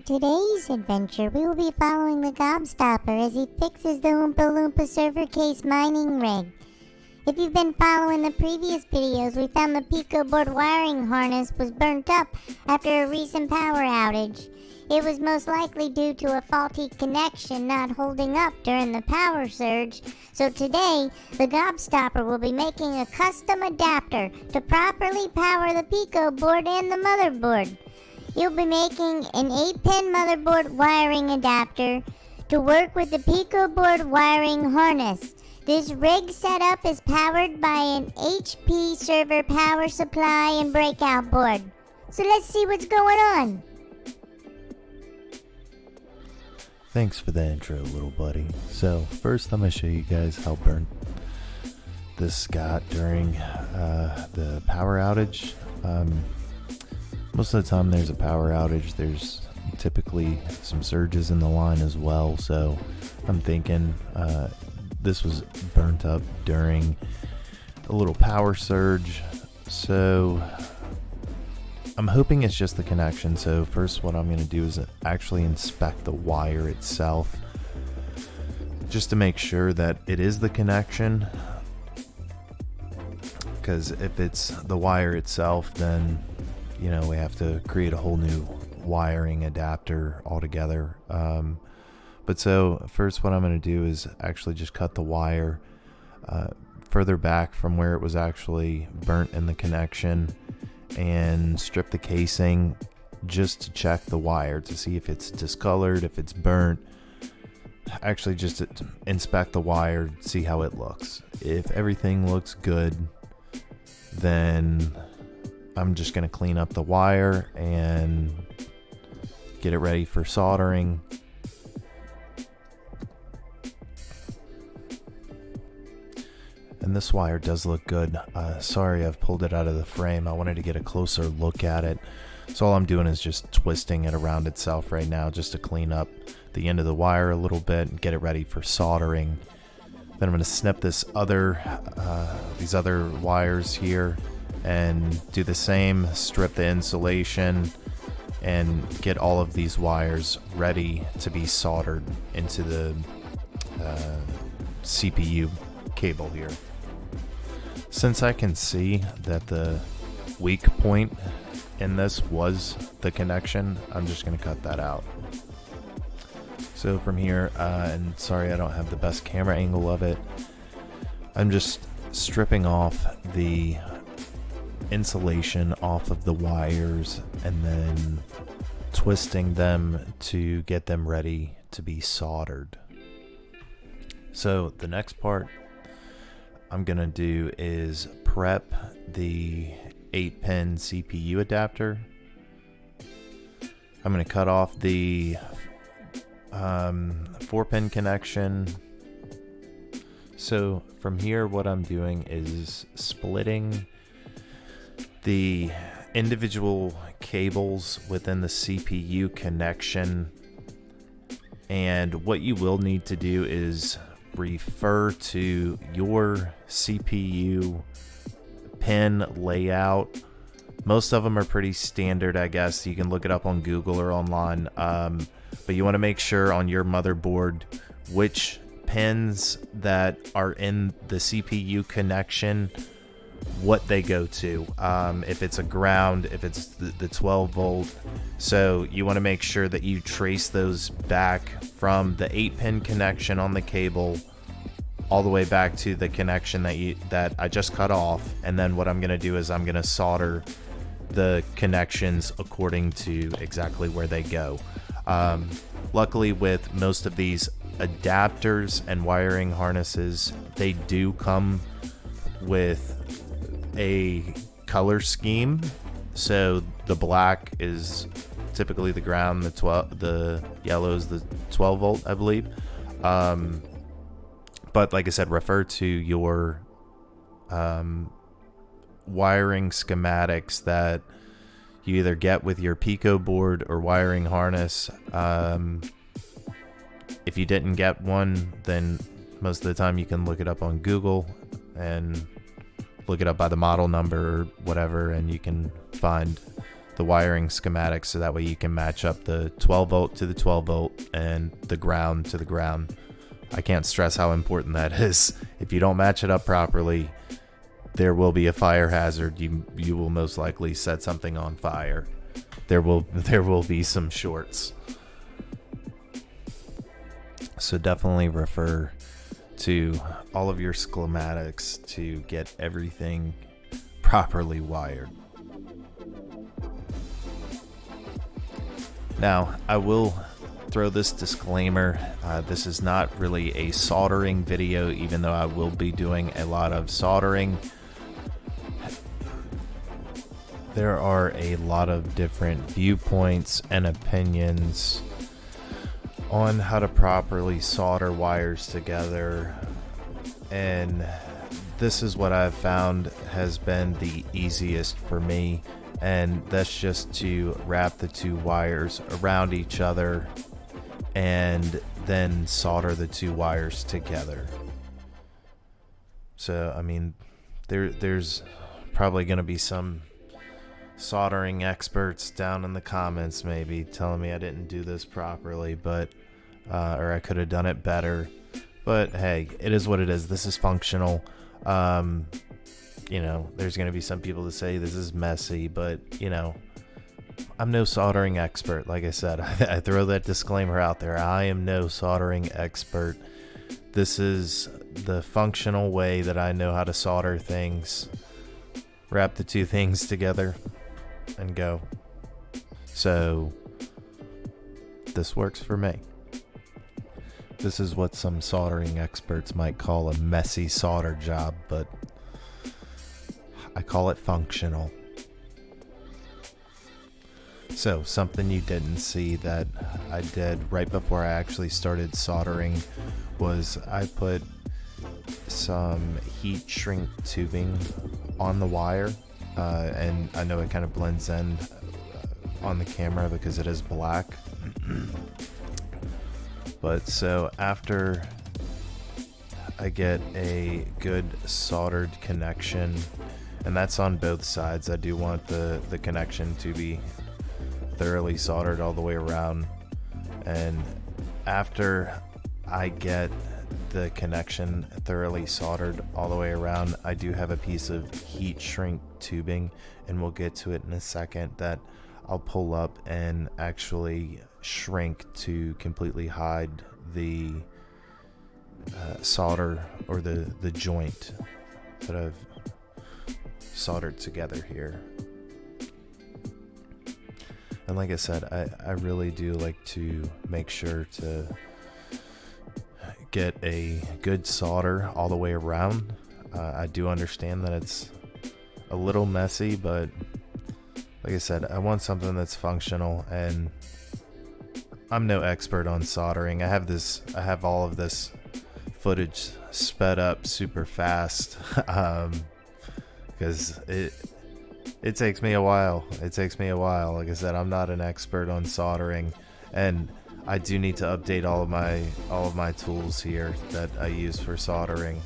today's adventure, we will be following the Gobstopper as he fixes the Oompa Loompa server case mining rig. If you've been following the previous videos, we found the Pico board wiring harness was burnt up after a recent power outage. It was most likely due to a faulty connection not holding up during the power surge. So today, the Gobstopper will be making a custom adapter to properly power the Pico board and the motherboard. You'll be making an 8-pin motherboard wiring adapter to work with the Pico board wiring harness. This rig setup is powered by an HP server power supply and breakout board. So let's see what's going on. Thanks for the intro, little buddy. So first I'm going to show you guys how burnt this got during the power outage. Most of the time there's a power outage, there's typically some surges in the line as well, so I'm thinking this was burnt up during a little power surge. So I'm hoping it's just the connection. So first what I'm going to do is actually inspect the wire itself, just to make sure that it is the connection, because if it's the wire itself, then you know we have to create a whole new wiring adapter altogether. But so first what I'm going to do is actually just cut the wire further back from where it was actually burnt in the connection, and strip the casing just to check the wire to see if it's discolored, if it's burnt. Actually just to inspect the wire, see how it looks. If everything looks good, then I'm just going to clean up the wire and get it ready for soldering. And this wire does look good. Sorry I've pulled it out of the frame. I wanted to get a closer look at it. So all I'm doing is just twisting it around itself right now just to clean up the end of the wire a little bit and get it ready for soldering. Then I'm going to snip these other wires here and do the same, strip the insulation and get all of these wires ready to be soldered into the CPU cable here. Since I can see that the weak point in this was the connection, I'm just going to cut that out. So from here, and sorry I don't have the best camera angle of it, I'm just stripping off the insulation off of the wires and then twisting them to get them ready to be soldered. So the next part I'm gonna do is prep the 8-pin CPU adapter. I'm gonna cut off the 4-pin connection. So from here what I'm doing is splitting the individual cables within the CPU connection, and what you will need to do is refer to your CPU pin layout. Most of them are pretty standard, I guess. You can look it up on Google or online, but you want to make sure on your motherboard which pins that are in the CPU connection, what they go to, if it's a ground, if it's the 12 volt. So you want to make sure that you trace those back from the 8-pin connection on the cable all the way back to the connection that I just cut off. And then what I'm going to do is I'm going to solder the connections according to exactly where they go. Luckily with most of these adapters and wiring harnesses, they do come with a color scheme. So the black is typically the ground, the yellow is the 12 volt, I believe. But like I said, refer to your wiring schematics that you either get with your Pico board or wiring harness. If you didn't get one, then most of the time you can look it up on Google and look it up by the model number or whatever, and you can find the wiring schematics so that way you can match up the 12 volt to the 12 volt and the ground to the ground. I can't stress how important that is. If you don't match it up properly, there will be a fire hazard. You will most likely set something on fire. There will be some shorts. So definitely refer to all of your schematics to get everything properly wired. Now, I will throw this disclaimer. This is not really a soldering video, even though I will be doing a lot of soldering. There are a lot of different viewpoints and opinions on how to properly solder wires together, and this is what I've found has been the easiest for me, and that's just to wrap the two wires around each other and then solder the two wires together. So I mean, there's probably going to be some soldering experts down in the comments maybe telling me I didn't do this properly, but or I could have done it better. But hey, it is what it is. This is functional. You know, there's going to be some people that say this is messy, but you know, I'm no soldering expert. Like I said, I throw that disclaimer out there. I am no soldering expert. This is the functional way that I know how to solder things. Wrap the two things together and go. So this works for me. This is what some soldering experts might call a messy solder job, but I call it functional. So something you didn't see that I did right before I actually started soldering was I put some heat shrink tubing on the wire, and I know it kind of blends in on the camera because it is black. But so after I get a good soldered connection, and that's on both sides, I do want the connection to be thoroughly soldered all the way around. And after I get the connection thoroughly soldered all the way around, I do have a piece of heat shrink tubing, and we'll get to it in a second, that I'll pull up and actually shrink to completely hide the solder or the joint that I've soldered together here. And like I said, I really do like to make sure to get a good solder all the way around. I do understand that it's a little messy, but like I said, I want something that's functional, and I'm no expert on soldering. I have all of this footage sped up super fast because it takes me a while. Like I said, I'm not an expert on soldering, and I do need to update all of my tools here that I use for soldering.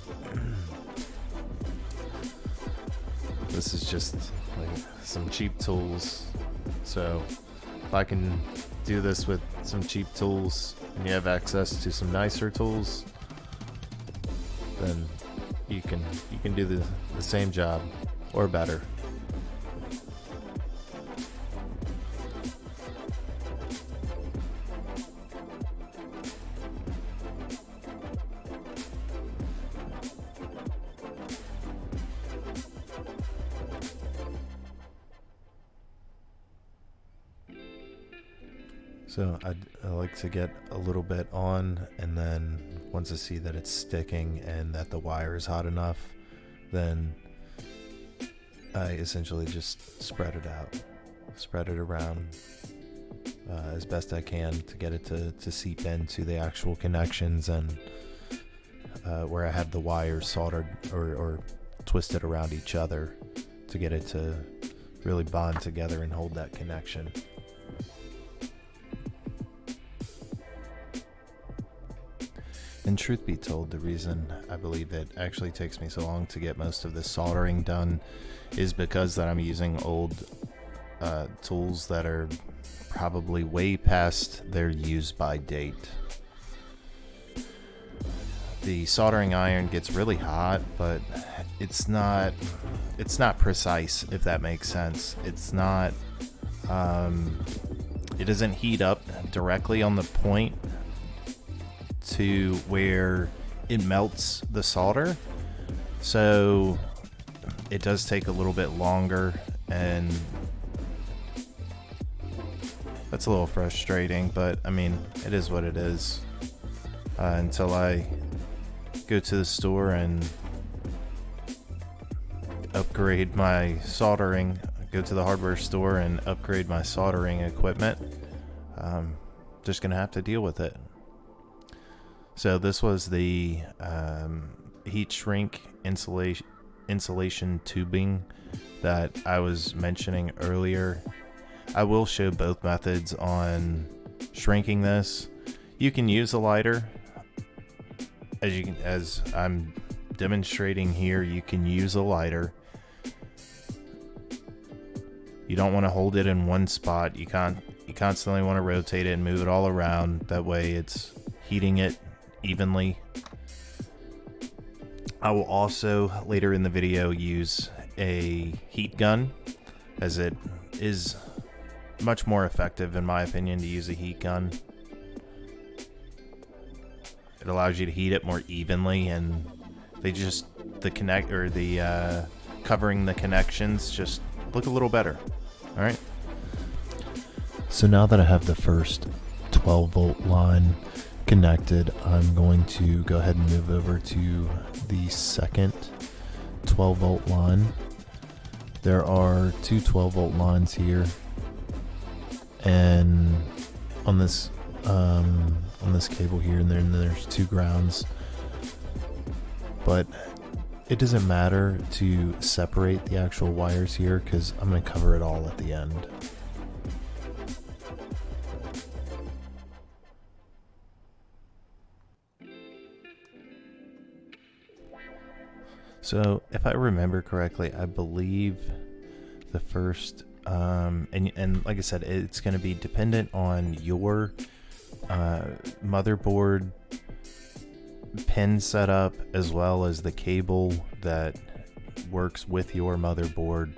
This is just like some cheap tools. So if I can do this with some cheap tools and you have access to some nicer tools, then you can do the same job or better. So I like to get a little bit on, and then once I see that it's sticking and that the wire is hot enough, then I essentially just spread it around as best I can to get it to seep into the actual connections, and where I have the wires soldered or twisted around each other to get it to really bond together and hold that connection. And truth be told, the reason I believe it actually takes me so long to get most of this soldering done is because that I'm using old tools that are probably way past their use by date. The soldering iron gets really hot, but it's not precise, if that makes sense. It's not it doesn't heat up directly on the point to where it melts the solder, so it does take a little bit longer, and that's a little frustrating, but I mean, it is what it is. Until I go to the store and upgrade my soldering, go to the hardware store and upgrade my soldering equipment, just gonna have to deal with it. So this was the heat shrink insulation tubing that I was mentioning earlier. I will show both methods on shrinking this. You can use a lighter, as I'm demonstrating here. You can use a lighter. You don't want to hold it in one spot. You constantly want to rotate it and move it all around. That way it's heating it evenly. I will also later in the video use a heat gun, as it is much more effective in my opinion to use a heat gun. It allows you to heat it more evenly, and covering the connections just look a little better. All right. So now that I have the first 12 volt line connected, I'm going to go ahead and move over to the second 12 volt line. There are two 12 volt lines here, and on this cable here, and then there's two grounds, but it doesn't matter to separate the actual wires here because I'm going to cover it all at the end. So if I remember correctly, I believe the first and like I said, it's going to be dependent on your motherboard pin setup, as well as the cable that works with your motherboard.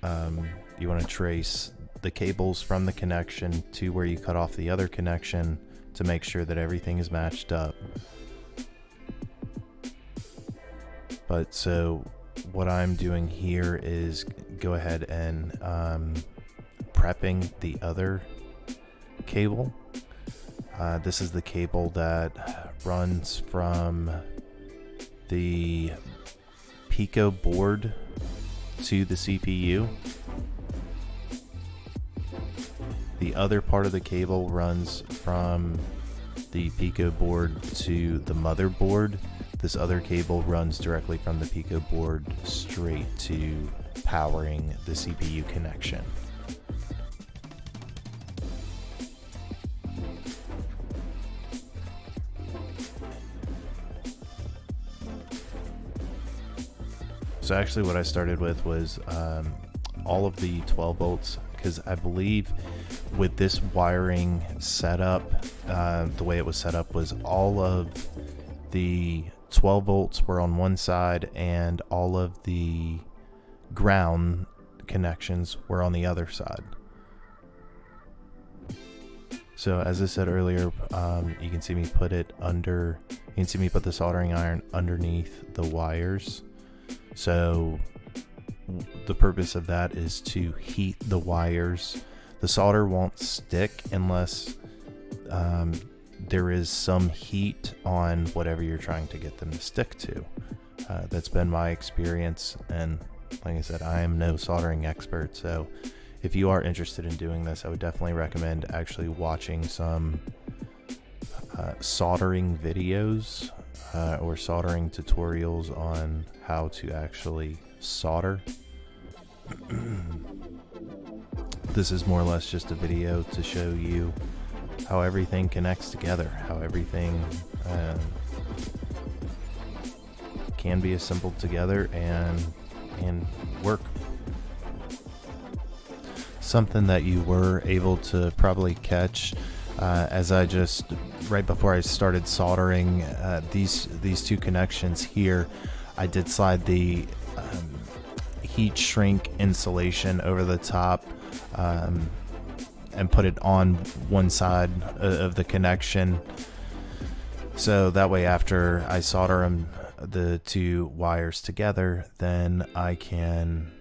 You want to trace the cables from the connection to where you cut off the other connection to make sure that everything is matched up. But so what I'm doing here is go ahead and prepping the other cable. This is the cable that runs from the Pico board to the CPU. The other part of the cable runs from the Pico board to the motherboard. This other cable runs directly from the Pico board straight to powering the CPU connection. So actually what I started with was all of the 12 volts, because I believe with this wiring setup, the way it was set up was all of the 12 volts were on one side and all of the ground connections were on the other side. So as I said earlier, you can see me put the soldering iron underneath the wires. So the purpose of that is to heat the wires. The solder won't stick unless there is some heat on whatever you're trying to get them to stick to. That's been my experience, and like I said, I am no soldering expert, so if you are interested in doing this, I would definitely recommend actually watching some soldering videos or soldering tutorials on how to actually solder. This is more or less just a video to show you how everything connects together, how everything can be assembled together and work. something that you were able to probably catch as I just, right before I started soldering these two connections here, I did slide the heat shrink insulation over the top and put it on one side of the connection. So that way after I solder them, the two wires together, then I can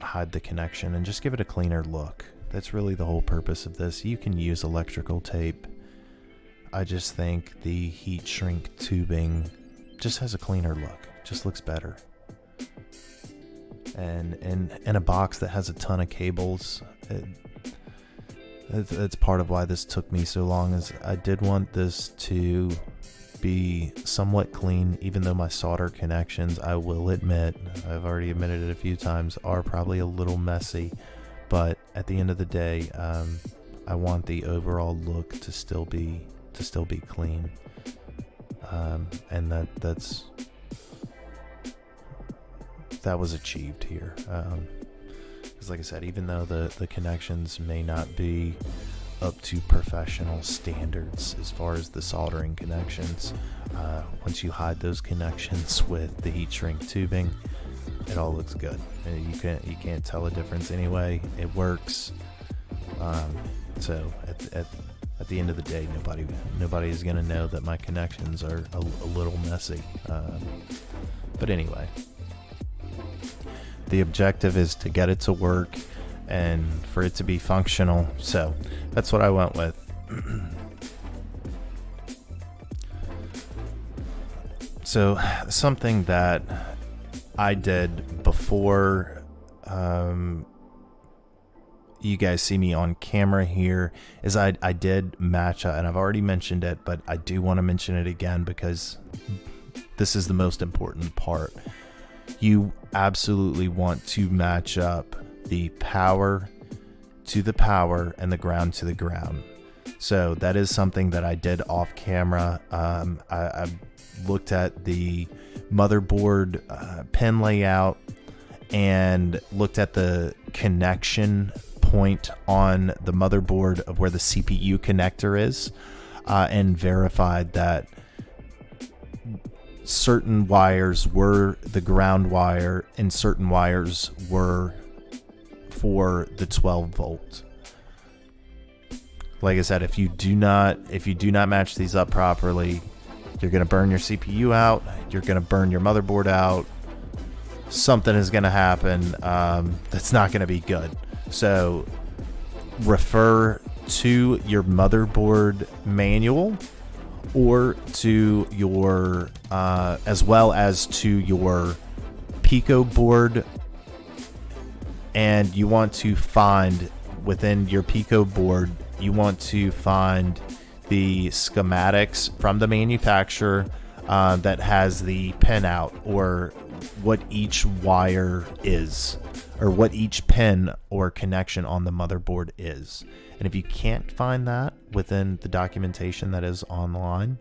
hide the connection and just give it a cleaner look. That's really the whole purpose of this. You can use electrical tape. I just think the heat shrink tubing just has a cleaner look. Just looks better. And in a box that has a ton of cables, that's part of why this took me so long, is I did want this to be somewhat clean, even though my solder connections, I will admit, I've already admitted it a few times, are probably a little messy, but at the end of the day, I want the overall look to still be clean, and that was achieved here. Because like I said, even though the connections may not be up to professional standards as far as the soldering connections, once you hide those connections with the heat shrink tubing, it all looks good. You can't tell a difference anyway. It works. So at the end of the day, nobody is going to know that my connections are a little messy. But anyway, the objective is to get it to work and for it to be functional. So that's what I went with. So something that I did before you guys see me on camera here is I did match up, and I've already mentioned it, but I do want to mention it again because this is the most important part. You absolutely want to match up the power to the power and the ground to the ground. So that is something that I did off camera. I looked at the motherboard pin layout and looked at the connection point on the motherboard of where the CPU connector is, and verified that certain wires were the ground wire and certain wires were for the 12 volt. Like I said, if you do not match these up properly, you're going to burn your CPU out, you're going to burn your motherboard out, something is going to happen that's not going to be good. So refer to your motherboard manual or to your as well as to your Pico board, and you want to find within your Pico board, you want to find the schematics from the manufacturer that has the pinout, or what each wire is, or what each pin or connection on the motherboard is. And if you can't find that within the documentation that is online,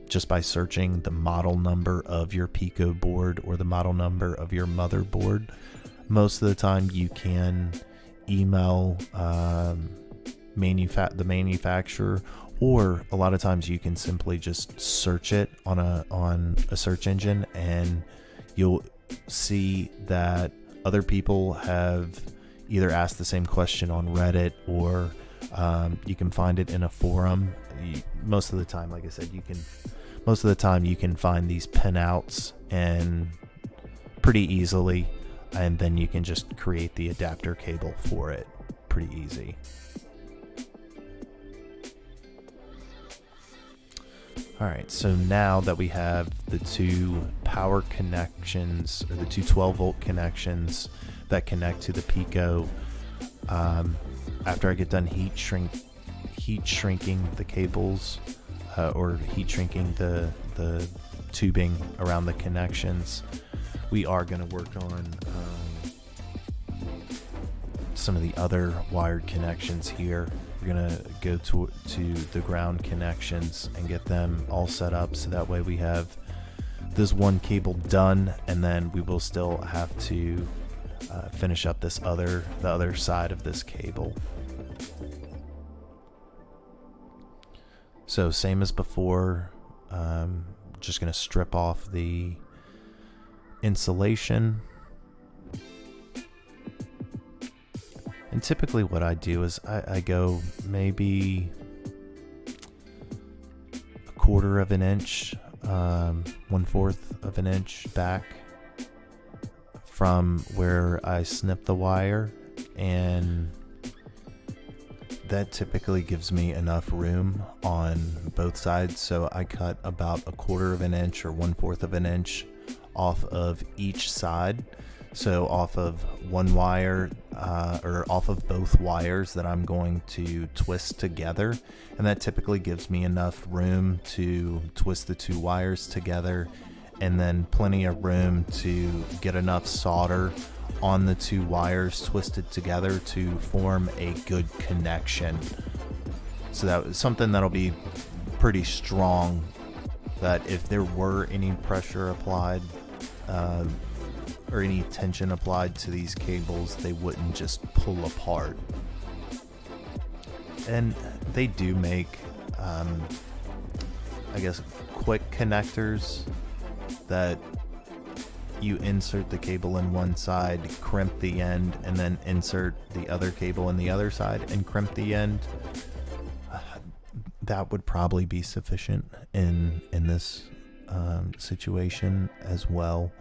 just by searching the model number of your Pico board or the model number of your motherboard, most of the time you can email the manufacturer, or a lot of times you can simply just search it on a search engine, and you'll see that other people have either asked the same question on Reddit, or you can find it in a forum. Most of the time, like I said, you can find these pinouts and pretty easily, and then you can just create the adapter cable for it pretty easy. Alright, so now that we have the two power connections, or the two 12 volt connections that connect to the Pico, after I get done heat shrinking the cables, or heat shrinking the tubing around the connections, we are going to work on some of the other wired connections here. We're going to go to the ground connections and get them all set up, so that way we have this one cable done, and then we will still have to finish up the other side of this cable. So same as before, just going to strip off the insulation. And typically what I do is I go maybe 1/4 of an inch, 1/4 of an inch back from where I snip the wire, and that typically gives me enough room on both sides. So I cut about 1/4 of an inch or 1/4 of an inch off of each side. So off of one wire, or off of both wires that I'm going to twist together. And that typically gives me enough room to twist the two wires together, and then plenty of room to get enough solder on the two wires twisted together to form a good connection. So that was something that'll be pretty strong, that if there were any pressure applied, or any tension applied to these cables, they wouldn't just pull apart. And they do make, I guess, quick connectors that you insert the cable in one side, crimp the end, and then insert the other cable in the other side and crimp the end. That would probably be sufficient in this situation as well.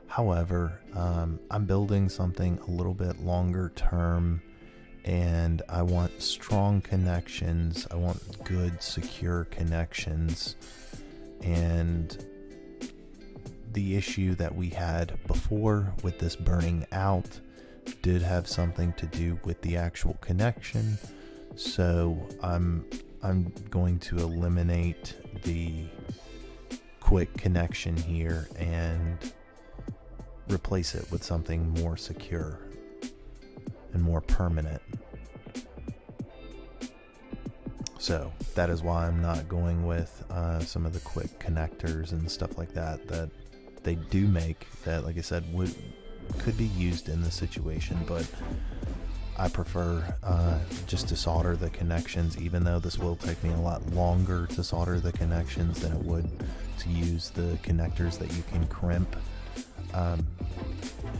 However, I'm building something a little bit longer term, and I want strong connections. I want good, secure connections. And the issue that we had before with this burning out did have something to do with the actual connection. So I'm going to eliminate the quick connection here and replace it with something more secure and more permanent. So that is why I'm not going with some of the quick connectors and stuff like that they do make, that, like I said, could be used in the situation, but I prefer just to solder the connections, even though this will take me a lot longer to solder the connections than it would to use the connectors that you can crimp.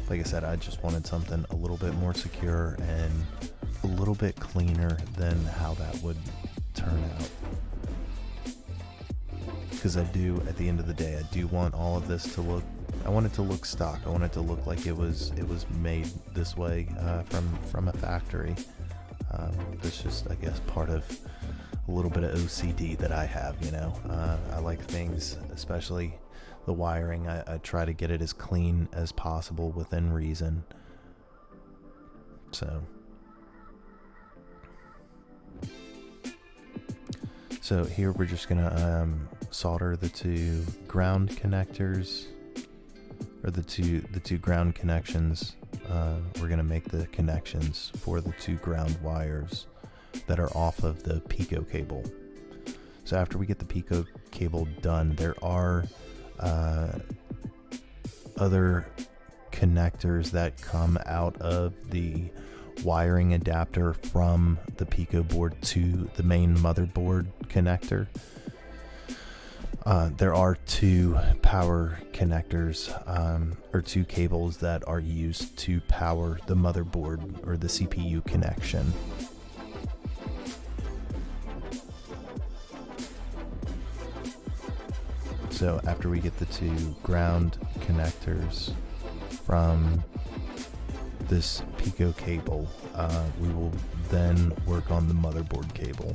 Like I said, I just wanted something a little bit more secure and a little bit cleaner than how that would turn out. Because I do, at the end of the day, I do want all of this to look, I want it to look stock. I want it to look like it was made this way from a factory. That's just, I guess, part of a little bit of OCD that I have, you know. I like things, especially the wiring, I try to get it as clean as possible within reason. So here we're just gonna solder the two ground connectors, or the two ground connections. We're gonna make the connections for the two ground wires that are off of the Pico cable. So after we get the Pico cable done, there are other connectors that come out of the wiring adapter from the Pico board to the main motherboard connector. There are two power connectors, or two cables that are used to power the motherboard or the CPU connection. So after we get the two ground connectors from this Pico cable, we will then work on the motherboard cable,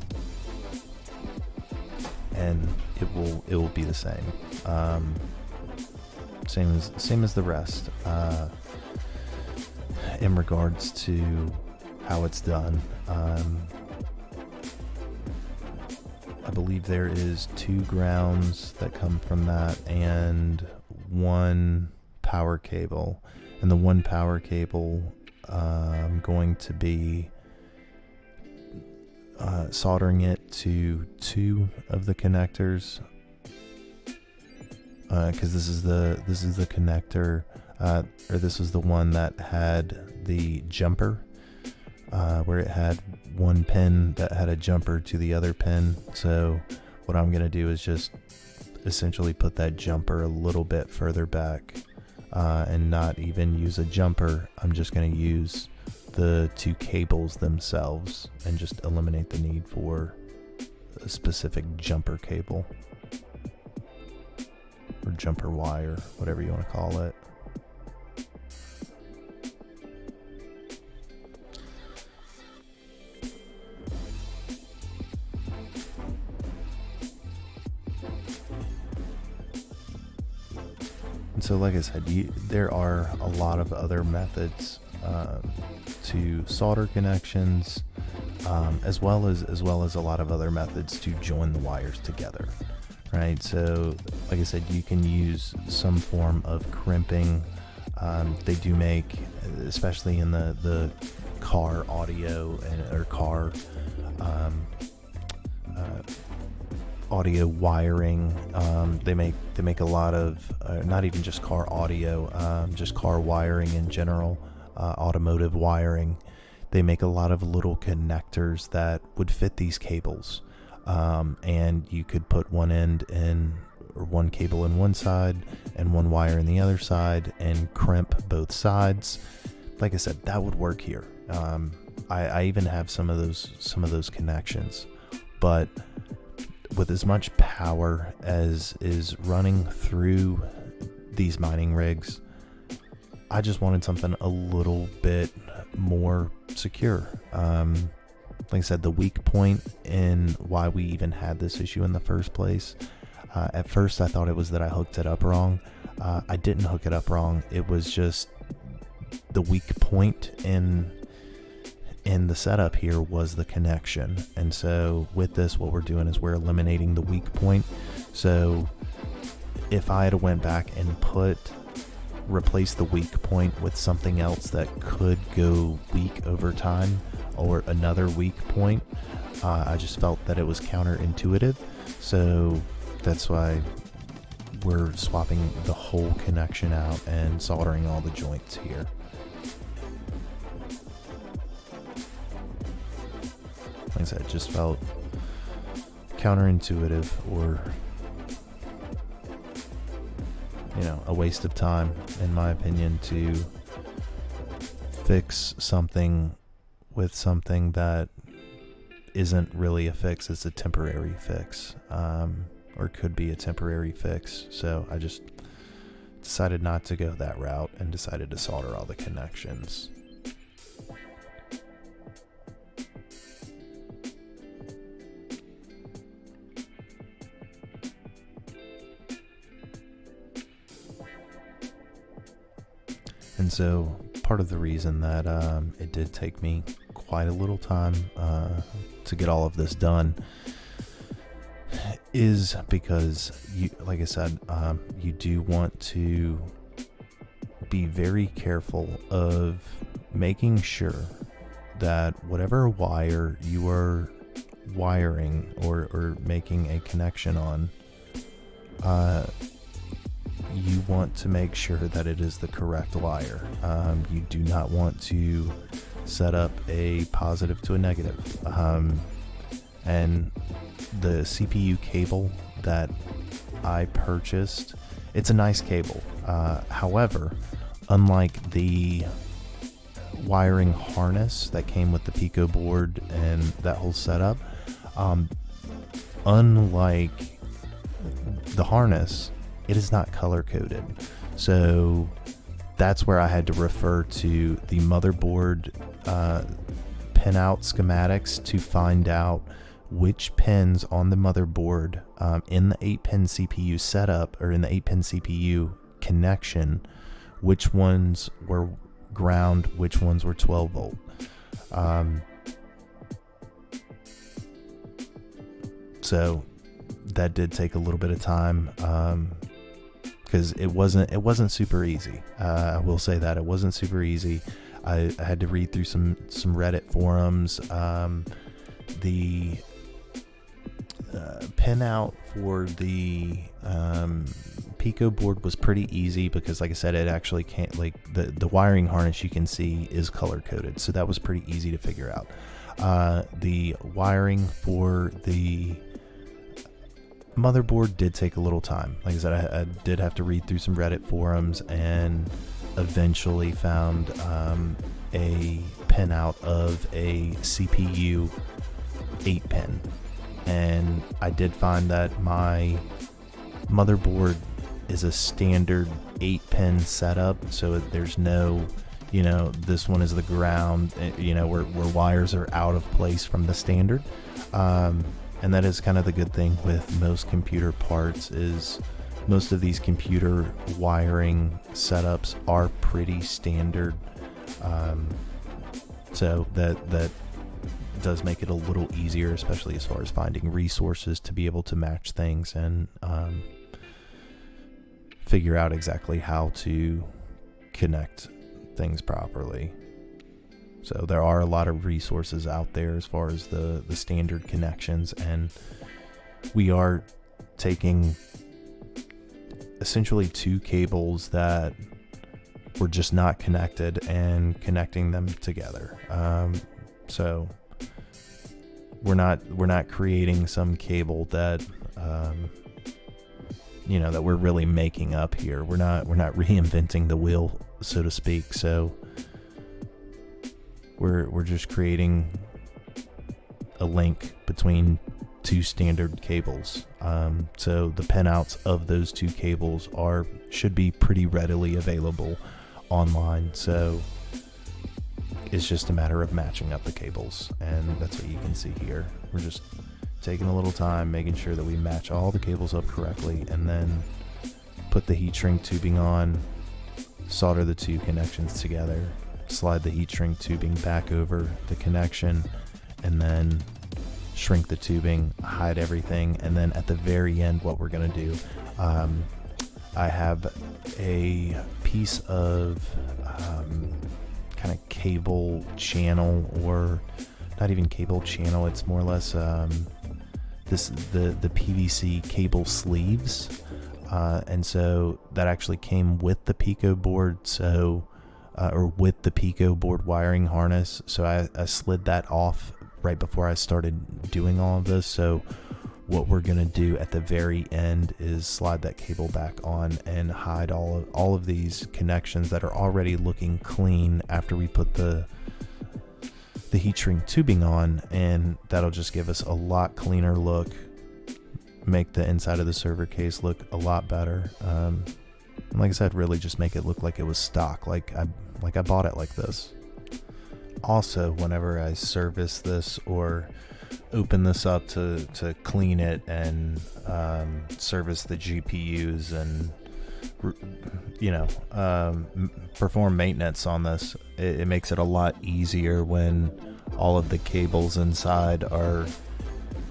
and it will be the same, same as the rest, in regards to how it's done. I believe there is two grounds that come from that and one power cable. And the one power cable, I'm going to be soldering it to two of the connectors, because this is the connector or this was the one that had the jumper, where it had one pin that had a jumper to the other pin. So what I'm going to do is just essentially put that jumper a little bit further back, and not even use a jumper. I'm just going to use the two cables themselves and just eliminate the need for a specific jumper cable or jumper wire, whatever you want to call it. And so, like I said, there are a lot of other methods to solder connections, as well as a lot of other methods to join the wires together, right? So, like I said, you can use some form of crimping. They do make, especially in the car audio or car audio wiring. They make a lot of not even just car audio, just car wiring in general, automotive wiring. They make a lot of little connectors that would fit these cables, and you could put one cable in one side and one wire in the other side and crimp both sides. Like I said, that would work here. I even have some of those connections, but with as much power as is running through these mining rigs, I just wanted something a little bit more secure. Like I said, the weak point in why we even had this issue in the first place, at first I thought it was that I hooked it up wrong. I didn't hook it up wrong. It was just the weak point in the setup here was the connection. And so with this, what we're doing is we're eliminating the weak point. So if I had went back and replace the weak point with something else that could go weak over time, or another weak point, I just felt that it was counterintuitive. So that's why we're swapping the whole connection out and soldering all the joints here. Like I said, it just felt counterintuitive, or a waste of time, in my opinion, to fix something with something that isn't really a fix. It's a temporary fix, or could be a temporary fix. So I just decided not to go that route and decided to solder all the connections. And so part of the reason that it did take me quite a little time to get all of this done is because, like I said, you do want to be very careful of making sure that whatever wire you are wiring or making a connection on, you want to make sure that it is the correct wire. You do not want to set up a positive to a negative. And the CPU cable that I purchased, it's a nice cable. However, unlike the wiring harness that came with the Pico board and that whole setup, unlike the harness, it is not color coded. So that's where I had to refer to the motherboard pinout schematics to find out which pins on the motherboard in the 8-pin CPU setup, or in the 8-pin CPU connection, which ones were ground, which ones were 12 volt. So that did take a little bit of time, because it wasn't super easy. I will say that it wasn't super easy. I had to read through some Reddit forums. The pinout for the Pico board was pretty easy because, like I said, it actually can't, like, the wiring harness you can see is color coded, so that was pretty easy to figure out. The wiring for the motherboard did take a little time. Like I said, I did have to read through some Reddit forums and eventually found a pinout of a CPU 8-pin, and I did find that my motherboard is a standard 8-pin setup, so there's no, you know, this one is the ground, you know, where wires are out of place from the standard. And that is kind of the good thing with most computer parts, is most of these computer wiring setups are pretty standard. So that does make it a little easier, especially as far as finding resources to be able to match things and figure out exactly how to connect things properly. So there are a lot of resources out there as far as the standard connections, and we are taking essentially 2 cables that were just not connected and connecting them together. So we're not creating some cable that you know, that we're really making up here. We're not reinventing the wheel, so to speak. So we're just creating a link between 2 standard cables. So the pinouts of those 2 cables should be pretty readily available online. So it's just a matter of matching up the cables, and that's what you can see here. We're just taking a little time, making sure that we match all the cables up correctly, and then put the heat shrink tubing on, solder the 2 connections together, slide the heat shrink tubing back over the connection, and then shrink the tubing, hide everything. And then at the very end, what we're going to do, I have a piece of kind of cable channel, or not even cable channel, it's more or less the PVC cable sleeves, and so that actually came with the Pico board, so or with the Pico board wiring harness. So I slid that off right before I started doing all of this. So what we're gonna do at the very end is slide that cable back on and hide all of these connections that are already looking clean after we put the heat shrink tubing on, and that'll just give us a lot cleaner look, make the inside of the server case look a lot better. And like I said, really just make it look like it was stock, like I bought it like this. Also, whenever I service this or open this up to clean it and service the GPUs and, you know, perform maintenance on this, it makes it a lot easier when all of the cables inside are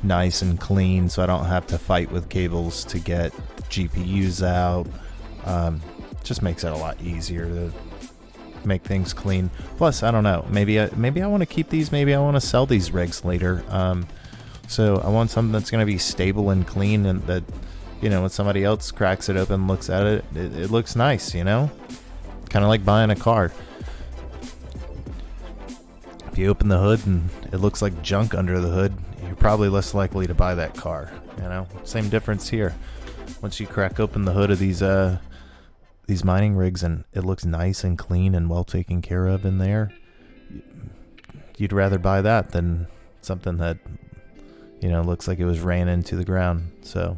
nice and clean, so I don't have to fight with cables to get GPUs out. Just makes it a lot easier to make things clean. Plus, I don't know, maybe I want to keep these, maybe I want to sell these rigs later. So I want something that's going to be stable and clean, and that, you know, when somebody else cracks it open, looks at it, it looks nice, you know? Kind of like buying a car. If you open the hood and it looks like junk under the hood, you're probably less likely to buy that car, you know? Same difference here. Once you crack open the hood of these mining rigs and it looks nice and clean and well taken care of in there, you'd rather buy that than something that, you know, looks like it was ran into the ground. So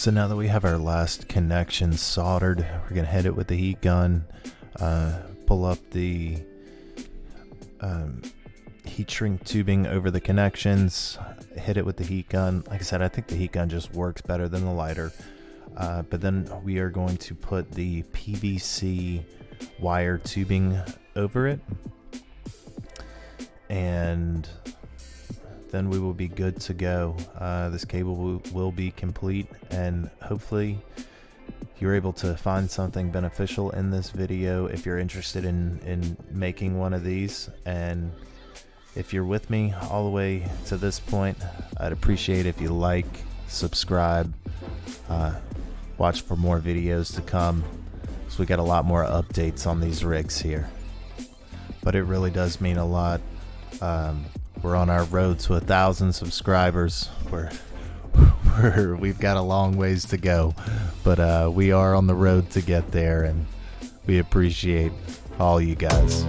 now that we have our last connection soldered, we're going to hit it with the heat gun, pull up the heat shrink tubing over the connections, hit it with the heat gun. Like I said, I think the heat gun just works better than the lighter. But then we are going to put the PVC wire tubing over it, and then we will be good to go. This cable will be complete, and hopefully you're able to find something beneficial in this video if you're interested in making one of these. And if you're with me all the way to this point, I'd appreciate if you like, subscribe, watch for more videos to come. So we got a lot more updates on these rigs here. But it really does mean a lot. We're on our road to 1,000 subscribers. We've got a long ways to go, but we are on the road to get there, and we appreciate all you guys.